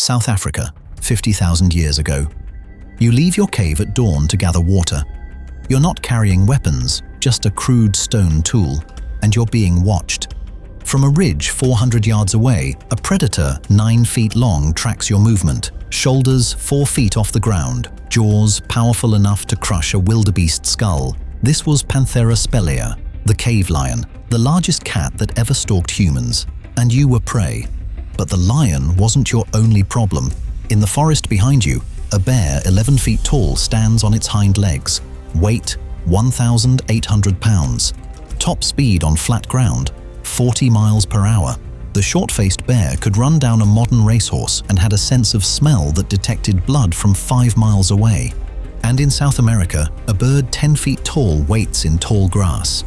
South Africa, 50,000 years ago. You leave your cave at dawn to gather water. You're not carrying weapons, just a crude stone tool, and you're being watched. From a ridge 400 yards away, a predator 9 feet long tracks your movement, shoulders 4 feet off the ground, jaws powerful enough to crush a wildebeest skull. This was Panthera spelaea, the cave lion, the largest cat that ever stalked humans, and you were prey. But the lion wasn't your only problem. In the forest behind you, a bear 11 feet tall stands on its hind legs. Weight, 1,800 pounds. Top speed on flat ground, 40 miles per hour. The short-faced bear could run down a modern racehorse and had a sense of smell that detected blood from 5 miles away. And in South America, a bird 10 feet tall waits in tall grass.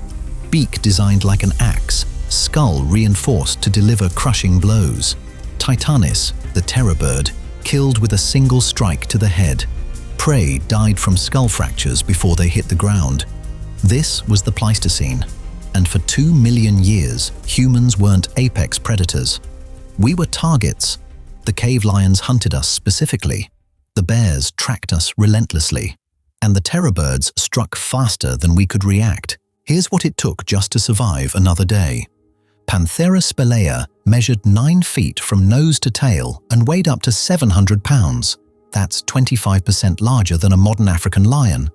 Beak designed like an axe, skull reinforced to deliver crushing blows. Titanis, the terror bird, killed with a single strike to the head. Prey died from skull fractures before they hit the ground. This was the Pleistocene, and for 2 million years, humans weren't apex predators. We were targets. The cave lions hunted us specifically. The bears tracked us relentlessly, and the terror birds struck faster than we could react. Here's what it took just to survive another day. Panthera spelaea measured 9 feet from nose to tail and weighed up to 700 pounds. That's 25% larger than a modern African lion.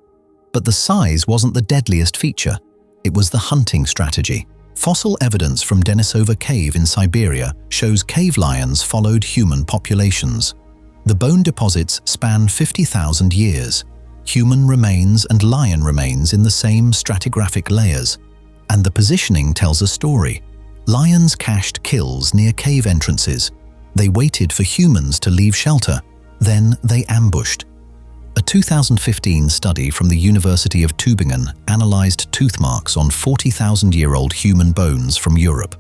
But the size wasn't the deadliest feature. It was the hunting strategy. Fossil evidence from Denisova Cave in Siberia shows cave lions followed human populations. The bone deposits span 50,000 years. Human remains and lion remains in the same stratigraphic layers. And the positioning tells a story. Lions cached kills near cave entrances. They waited for humans to leave shelter. Then they ambushed. A 2015 study from the University of Tübingen analyzed tooth marks on 40,000-year-old human bones from Europe.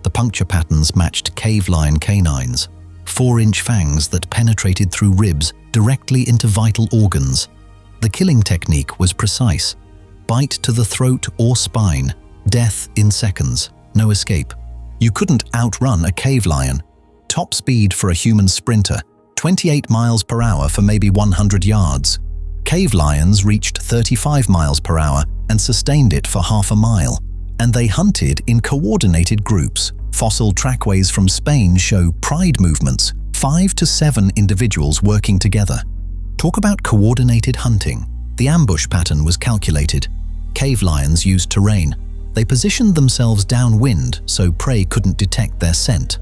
The puncture patterns matched cave lion canines, 4-inch fangs that penetrated through ribs directly into vital organs. The killing technique was precise. Bite to the throat or spine, death in seconds, no escape. You couldn't outrun a cave lion. Top speed for a human sprinter, 28 miles per hour for maybe 100 yards. Cave lions reached 35 miles per hour and sustained it for half a mile. And they hunted in coordinated groups. Fossil trackways from Spain show pride movements, 5 to 7 individuals working together. Talk about coordinated hunting. The ambush pattern was calculated. Cave lions used terrain. They positioned themselves downwind so prey couldn't detect their scent.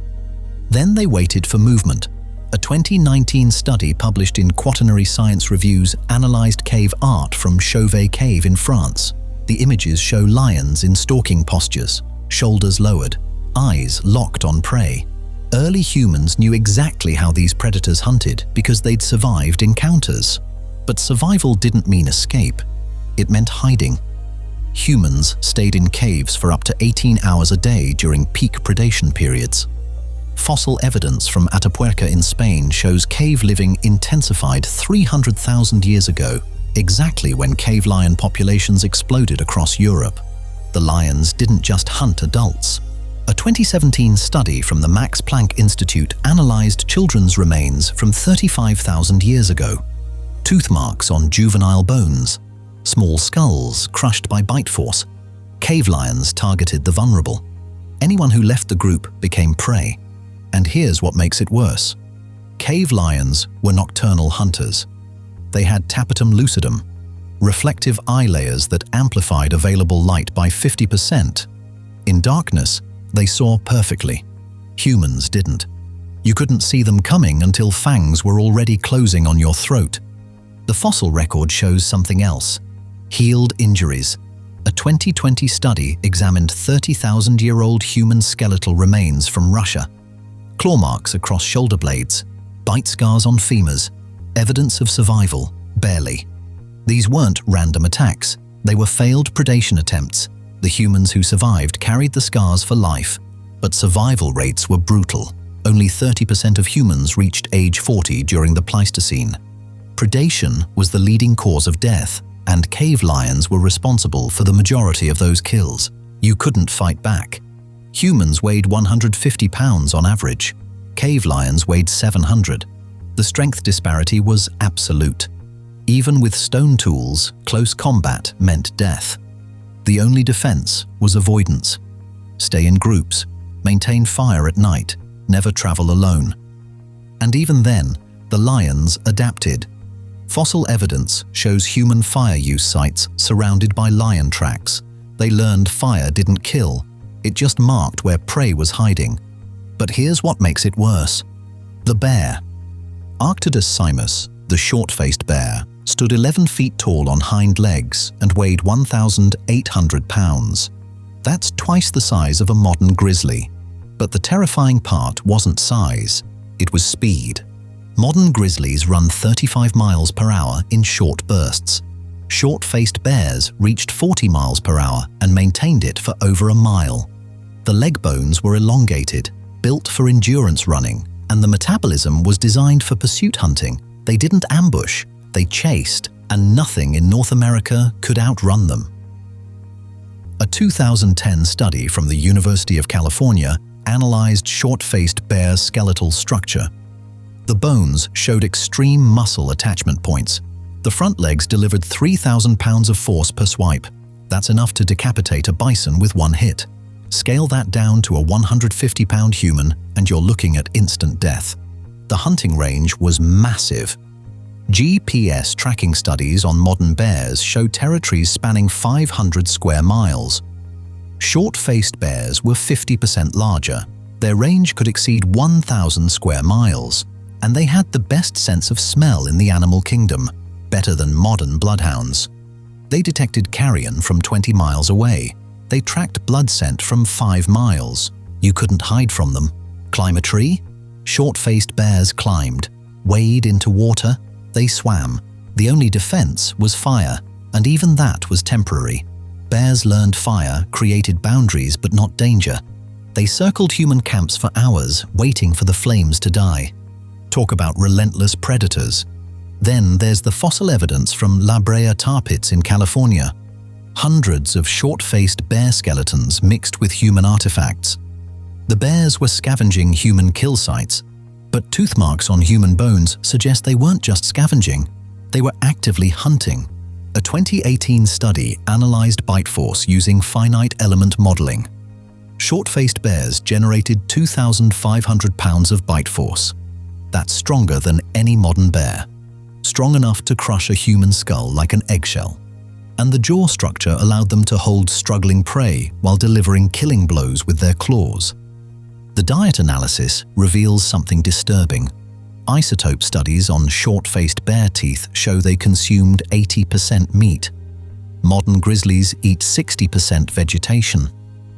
Then they waited for movement. A 2019 study published in Quaternary Science Reviews analyzed cave art from Chauvet Cave in France. The images show lions in stalking postures, shoulders lowered, eyes locked on prey. Early humans knew exactly how these predators hunted because they'd survived encounters. But survival didn't mean escape. It meant hiding. Humans stayed in caves for up to 18 hours a day during peak predation periods. Fossil evidence from Atapuerca in Spain shows cave living intensified 300,000 years ago, exactly when cave lion populations exploded across Europe. The lions didn't just hunt adults. A 2017 study from the Max Planck Institute analyzed children's remains from 35,000 years ago. Tooth marks on juvenile bones, small skulls crushed by bite force. Cave lions targeted the vulnerable. Anyone who left the group became prey. And here's what makes it worse. Cave lions were nocturnal hunters. They had tapetum lucidum, reflective eye layers that amplified available light by 50%. In darkness, they saw perfectly. Humans didn't. You couldn't see them coming until fangs were already closing on your throat. The fossil record shows something else. Healed injuries. A 2020 study examined 30,000-year-old human skeletal remains from Russia. Claw marks across shoulder blades, bite scars on femurs, evidence of survival, barely. These weren't random attacks. They were failed predation attempts. The humans who survived carried the scars for life, but survival rates were brutal. Only 30% of humans reached age 40 during the Pleistocene. Predation was the leading cause of death, and cave lions were responsible for the majority of those kills. You couldn't fight back. Humans weighed 150 pounds on average. Cave lions weighed 700. The strength disparity was absolute. Even with stone tools, close combat meant death. The only defense was avoidance. Stay in groups, maintain fire at night, never travel alone. And even then, the lions adapted. Fossil evidence shows human fire use sites surrounded by lion tracks. They learned fire didn't kill, it just marked where prey was hiding. But here's what makes it worse. The bear. Arctodus simus, the short-faced bear, stood 11 feet tall on hind legs and weighed 1,800 pounds. That's twice the size of a modern grizzly. But the terrifying part wasn't size, it was speed. Modern grizzlies run 35 miles per hour in short bursts. Short-faced bears reached 40 miles per hour and maintained it for over a mile. The leg bones were elongated, built for endurance running, and the metabolism was designed for pursuit hunting. They didn't ambush, they chased, and nothing in North America could outrun them. A 2010 study from the University of California analyzed short-faced bear skeletal structure. The bones showed extreme muscle attachment points. The front legs delivered 3,000 pounds of force per swipe. That's enough to decapitate a bison with one hit. Scale that down to a 150-pound human and you're looking at instant death. The hunting range was massive. GPS tracking studies on modern bears show territories spanning 500 square miles. Short-faced bears were 50% larger. Their range could exceed 1,000 square miles. And they had the best sense of smell in the animal kingdom, better than modern bloodhounds. They detected carrion from 20 miles away. They tracked blood scent from 5 miles. You couldn't hide from them. Climb a tree? Short-faced bears climbed. Wade into water? They swam. The only defense was fire, and even that was temporary. Bears learned fire created boundaries but not danger. They circled human camps for hours, waiting for the flames to die. Talk about relentless predators. Then there's the fossil evidence from La Brea tar pits in California. Hundreds of short-faced bear skeletons mixed with human artifacts. The bears were scavenging human kill sites, but tooth marks on human bones suggest they weren't just scavenging, they were actively hunting. A 2018 study analyzed bite force using finite element modeling. Short-faced bears generated 2,500 pounds of bite force. That's stronger than any modern bear. Strong enough to crush a human skull like an eggshell. And the jaw structure allowed them to hold struggling prey while delivering killing blows with their claws. The diet analysis reveals something disturbing. Isotope studies on short-faced bear teeth show they consumed 80% meat. Modern grizzlies eat 60% vegetation.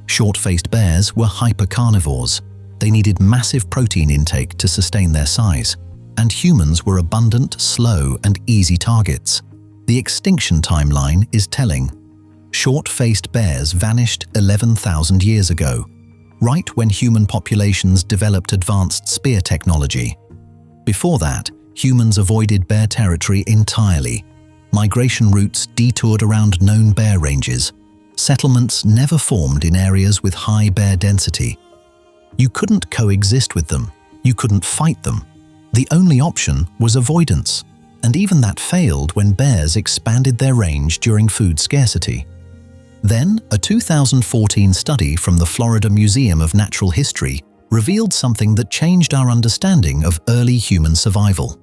Short-faced bears were hypercarnivores. They needed massive protein intake to sustain their size, and humans were abundant, slow, and easy targets. The extinction timeline is telling. Short-faced bears vanished 11,000 years ago, right when human populations developed advanced spear technology. Before that, humans avoided bear territory entirely. Migration routes detoured around known bear ranges. Settlements never formed in areas with high bear density. You couldn't coexist with them. You couldn't fight them. The only option was avoidance, and even that failed when bears expanded their range during food scarcity. Then, a 2014 study from the Florida Museum of Natural History revealed something that changed our understanding of early human survival.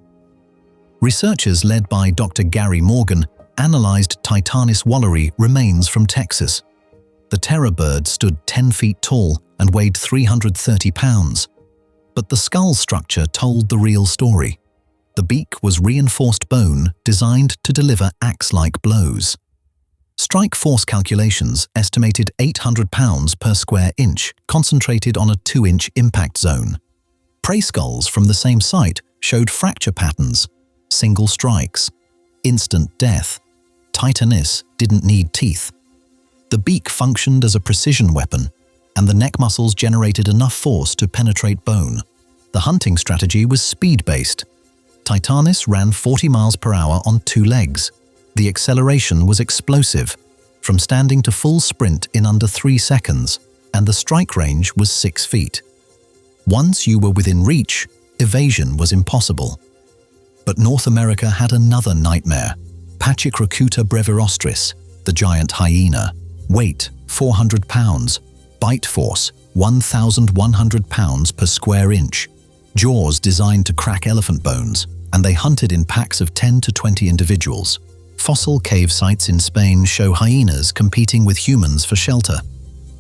Researchers led by Dr. Gary Morgan analyzed Titanis wallery remains from Texas. The terror bird stood 10 feet tall and weighed 330 pounds. But the skull structure told the real story. The beak was reinforced bone designed to deliver axe-like blows. Strike force calculations estimated 800 pounds per square inch, concentrated on a 2-inch impact zone. Prey skulls from the same site showed fracture patterns, single strikes, instant death. Titanis didn't need teeth. The beak functioned as a precision weapon, and the neck muscles generated enough force to penetrate bone. The hunting strategy was speed-based. Titanis ran 40 miles per hour on 2 legs. The acceleration was explosive, from standing to full sprint in under 3 seconds, and the strike range was 6 feet. Once you were within reach, evasion was impossible. But North America had another nightmare. Pachycrocuta brevirostris, the giant hyena. Weight, 400 pounds. Bite force, 1,100 pounds per square inch. Jaws designed to crack elephant bones, and they hunted in packs of 10 to 20 individuals. Fossil cave sites in Spain show hyenas competing with humans for shelter.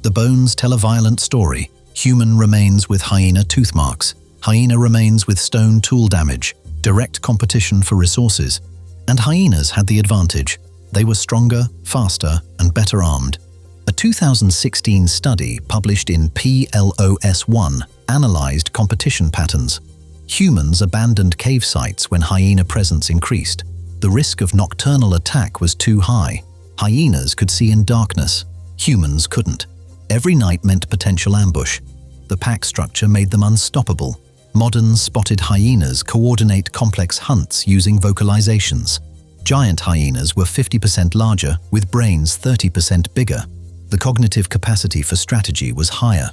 The bones tell a violent story. Human remains with hyena tooth marks. Hyena remains with stone tool damage. Direct competition for resources. And hyenas had the advantage. They were stronger, faster, and better armed. A 2016 study published in PLOS1 analyzed competition patterns. Humans abandoned cave sites when hyena presence increased. The risk of nocturnal attack was too high. Hyenas could see in darkness. Humans couldn't. Every night meant potential ambush. The pack structure made them unstoppable. Modern spotted hyenas coordinate complex hunts using vocalizations. Giant hyenas were 50% larger, with brains 30% bigger. The cognitive capacity for strategy was higher.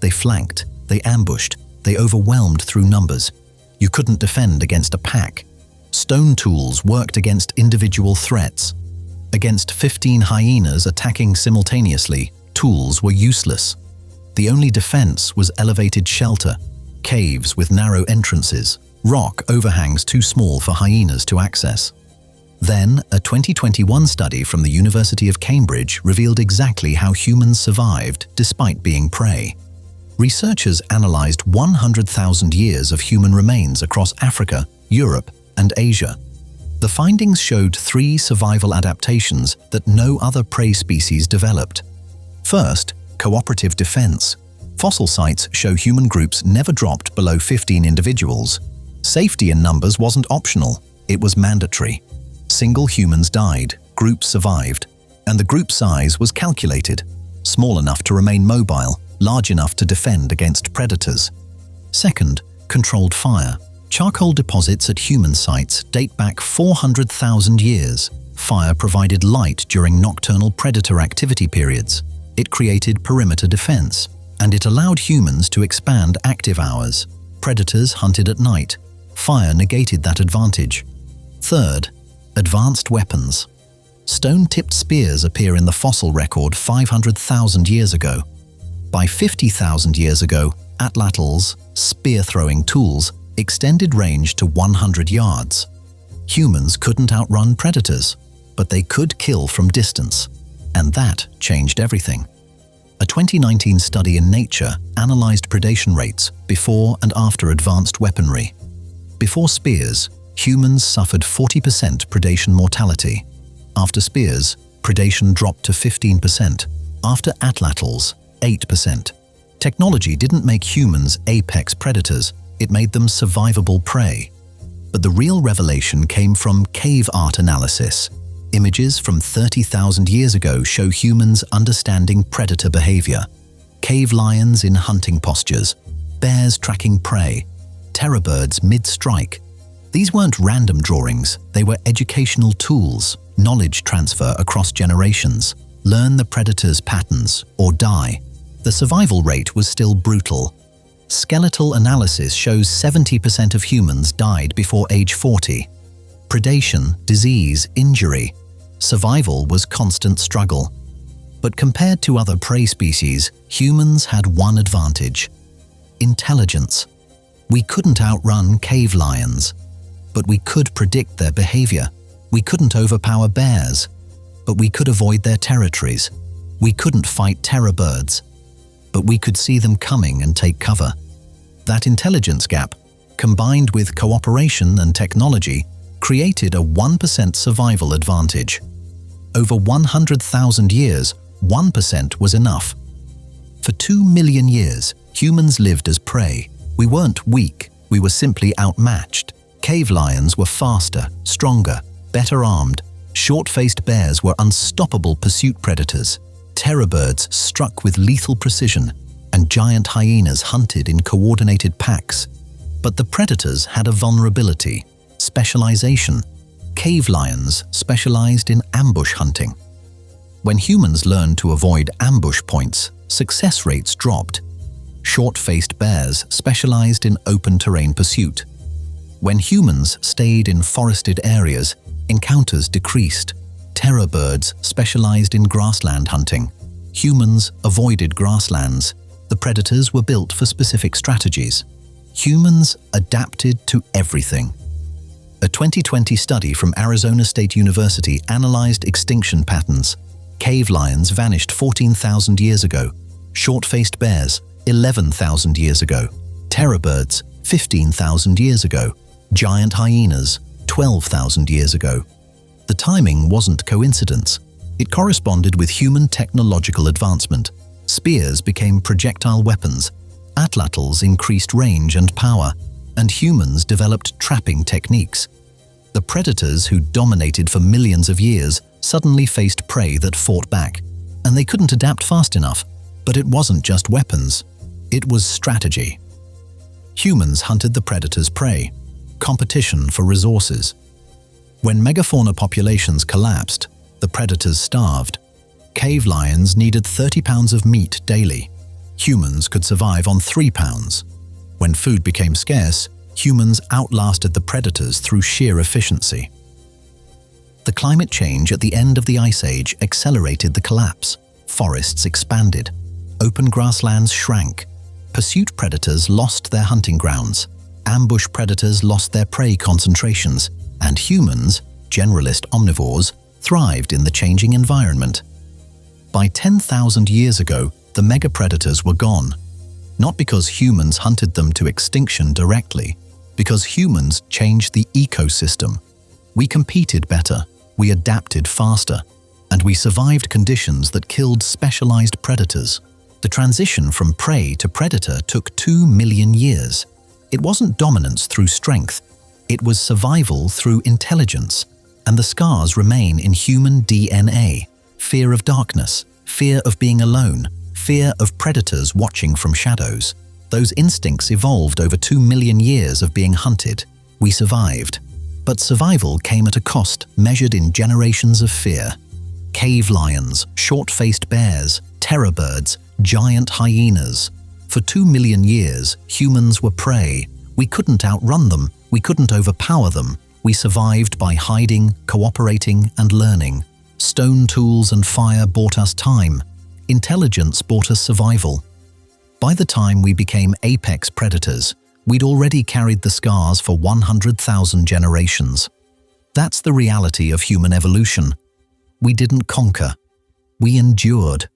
They flanked, they ambushed, they overwhelmed through numbers. You couldn't defend against a pack. Stone tools worked against individual threats. Against 15 hyenas attacking simultaneously, tools were useless. The only defense was elevated shelter, caves with narrow entrances, rock overhangs too small for hyenas to access. Then, a 2021 study from the University of Cambridge revealed exactly how humans survived despite being prey. Researchers analyzed 100,000 years of human remains across Africa, Europe, and Asia. The findings showed 3 survival adaptations that no other prey species developed. First, cooperative defense. Fossil sites show human groups never dropped below 15 individuals. Safety in numbers wasn't optional, it was mandatory. Single humans died, groups survived, and the group size was calculated. Small enough to remain mobile, large enough to defend against predators. Second, controlled fire. Charcoal deposits at human sites date back 400,000 years. Fire provided light during nocturnal predator activity periods. It created perimeter defense, and it allowed humans to expand active hours. Predators hunted at night. Fire negated that advantage. Third, advanced weapons. Stone-tipped spears appear in the fossil record 500,000 years ago. By 50,000 years ago, atlatls, spear-throwing tools, extended range to 100 yards. Humans couldn't outrun predators, but they could kill from distance, and that changed everything. A 2019 study in Nature analyzed predation rates before and after advanced weaponry. Before spears, humans suffered 40% predation mortality. After spears, predation dropped to 15%. After atlatls, 8%. Technology didn't make humans apex predators, it made them survivable prey. But the real revelation came from cave art analysis. Images from 30,000 years ago show humans understanding predator behavior. Cave lions in hunting postures, bears tracking prey, terror birds mid-strike. These weren't random drawings, they were educational tools, knowledge transfer across generations. Learn the predator's patterns or die. The survival rate was still brutal. Skeletal analysis shows 70% of humans died before age 40. Predation, disease, injury. Survival was constant struggle. But compared to other prey species, humans had one advantage: intelligence. We couldn't outrun cave lions, but we could predict their behavior. We couldn't overpower bears, but we could avoid their territories. We couldn't fight terror birds, but we could see them coming and take cover. That intelligence gap, combined with cooperation and technology, created a 1% survival advantage. Over 100,000 years, 1% was enough. For 2 million years, humans lived as prey. We weren't weak, we were simply outmatched. Cave lions were faster, stronger, better armed. Short-faced bears were unstoppable pursuit predators. Terror birds struck with lethal precision, and giant hyenas hunted in coordinated packs. But the predators had a vulnerability: specialization. Cave lions specialized in ambush hunting. When humans learned to avoid ambush points, success rates dropped. Short-faced bears specialized in open terrain pursuit. When humans stayed in forested areas, encounters decreased. Terror birds specialized in grassland hunting. Humans avoided grasslands. The predators were built for specific strategies. Humans adapted to everything. A 2020 study from Arizona State University analyzed extinction patterns. Cave lions vanished 14,000 years ago. Short-faced bears, 11,000 years ago. Terror birds, 15,000 years ago. Giant hyenas, 12,000 years ago. The timing wasn't coincidence. It corresponded with human technological advancement. Spears became projectile weapons, atlatls increased range and power, and humans developed trapping techniques. The predators who dominated for millions of years suddenly faced prey that fought back, and they couldn't adapt fast enough. But it wasn't just weapons, it was strategy. Humans hunted the predators' prey, competition for resources. When megafauna populations collapsed, the predators starved. Cave lions needed 30 pounds of meat daily. Humans could survive on 3 pounds. When food became scarce, humans outlasted the predators through sheer efficiency. The climate change at the end of the Ice Age accelerated the collapse. Forests expanded. Open grasslands shrank. Pursuit predators lost their hunting grounds. Ambush predators lost their prey concentrations. And humans, generalist omnivores, thrived in the changing environment. By 10,000 years ago, the megapredators were gone. Not because humans hunted them to extinction directly, because humans changed the ecosystem. We competed better, we adapted faster, and we survived conditions that killed specialized predators. The transition from prey to predator took 2 million years. It wasn't dominance through strength, it was survival through intelligence, and the scars remain in human DNA. Fear of darkness, fear of being alone, fear of predators watching from shadows. Those instincts evolved over 2 million years of being hunted. We survived. But survival came at a cost measured in generations of fear. Cave lions, short-faced bears, terror birds, giant hyenas. For 2 million years, humans were prey. We couldn't outrun them, we couldn't overpower them. We survived by hiding, cooperating, and learning. Stone tools and fire bought us time. Intelligence bought us survival. By the time we became apex predators, we'd already carried the scars for 100,000 generations. That's the reality of human evolution. We didn't conquer. We endured.